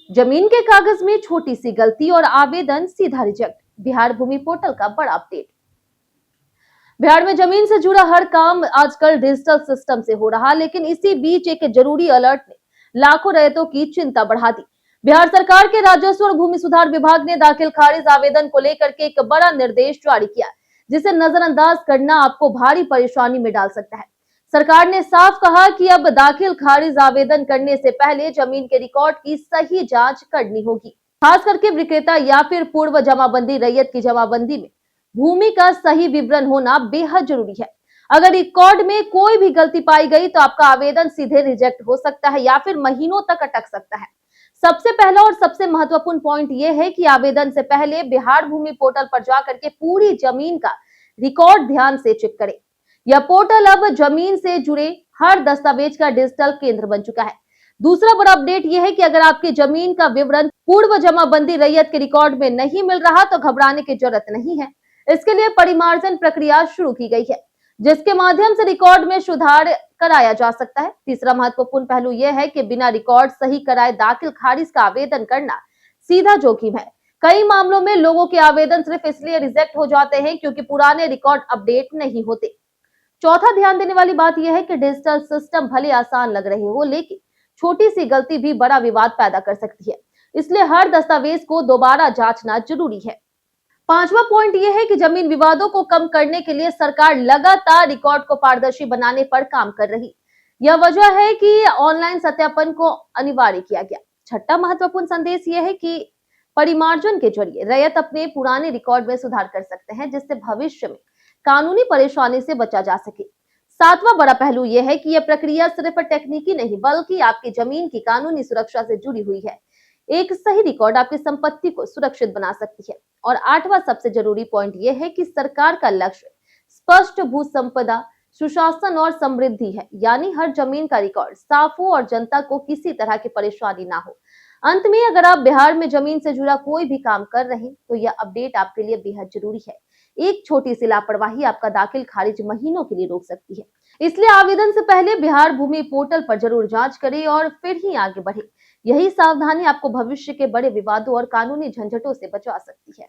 जमीन के कागज में छोटी सी गलती और आवेदन सीधा रिजेक्ट। बिहार भूमि पोर्टल का बड़ा अपडेट। बिहार में जमीन से जुड़ा हर काम आजकल डिजिटल सिस्टम से हो रहा, लेकिन इसी बीच एक जरूरी अलर्ट ने लाखों रैयतों की चिंता बढ़ा दी। बिहार सरकार के राजस्व और भूमि सुधार विभाग ने दाखिल खारिज आवेदन को लेकर के एक बड़ा निर्देश जारी किया, जिसे नजरअंदाज करना आपको भारी परेशानी में डाल सकता है। सरकार ने साफ कहा कि अब दाखिल खारिज आवेदन करने से पहले जमीन के रिकॉर्ड की सही जांच करनी होगी। खास करके विक्रेता या फिर पूर्व जमाबंदी रैयत की जमाबंदी में भूमि का सही विवरण होना बेहद जरूरी है। अगर रिकॉर्ड में कोई भी गलती पाई गई तो आपका आवेदन सीधे रिजेक्ट हो सकता है या फिर महीनों तक अटक सकता है। सबसे पहला और सबसे महत्वपूर्ण पॉइंट यह है कि आवेदन से पहले बिहार भूमि पोर्टल पर जाकर के पूरी जमीन का रिकॉर्ड ध्यान से चेक करें। यह पोर्टल अब जमीन से जुड़े हर दस्तावेज का डिजिटल केंद्र बन चुका है। दूसरा बड़ा अपडेट यह है कि अगर आपकी जमीन का विवरण पूर्व जमाबंदी रैयत के रिकॉर्ड में नहीं मिल रहा तो घबराने की जरूरत नहीं है। इसके लिए परिमार्जन प्रक्रिया शुरू की गई है, जिसके माध्यम से रिकॉर्ड में सुधार कराया जा सकता है। तीसरा महत्वपूर्ण पहलू यह है कि बिना रिकॉर्ड सही कराए दाखिल खारिज का आवेदन करना सीधा जोखिम है। कई मामलों में लोगों के आवेदन सिर्फ इसलिए रिजेक्ट हो जाते हैं क्योंकि पुराने रिकॉर्ड अपडेट नहीं होते। चौथा ध्यान देने वाली बात यह है कि डिजिटल सिस्टम भले आसान लग रहे हो, लेकिन छोटी सी गलती भी बड़ा विवाद पैदा कर सकती है। इसलिए हर दस्तावेज को दोबारा जांचना जरूरी है। पांचवा पॉइंट यह है कि जमीन विवादों को कम करने के लिए सरकार लगातार रिकॉर्ड को पारदर्शी बनाने पर काम कर रही। यह वजह है कि ऑनलाइन सत्यापन को अनिवार्य किया गया। छठा महत्वपूर्ण संदेश यह है कि परिमार्जन के जरिए रैयत अपने पुराने रिकॉर्ड में सुधार कर सकते हैं, जिससे भविष्य में कानूनी परेशानी से बचा जा सके। सातवां बड़ा पहलू यह है कि यह प्रक्रिया सिर्फ तकनीकी नहीं बल्कि आपकी जमीन की कानूनी सुरक्षा से जुड़ी हुई है। एक सही रिकॉर्ड आपकी संपत्ति को सुरक्षित बना सकती है। और आठवां सबसे जरूरी पॉइंट यह है कि सरकार का लक्ष्य स्पष्ट भू संपदा, सुशासन और समृद्धि है, यानी हर जमीन का रिकॉर्ड साफ हो और जनता को किसी तरह की परेशानी ना हो। अंत में अगर आप बिहार में जमीन से जुड़ा कोई भी काम कर रहे हैं तो यह अपडेट आपके लिए बेहद जरूरी है। एक छोटी सी लापरवाही आपका दाखिल खारिज महीनों के लिए रोक सकती है। इसलिए आवेदन से पहले बिहार भूमि पोर्टल पर जरूर जांच करें और फिर ही आगे बढ़े। यही सावधानी आपको भविष्य के बड़े विवादों और कानूनी झंझटों से बचा सकती है।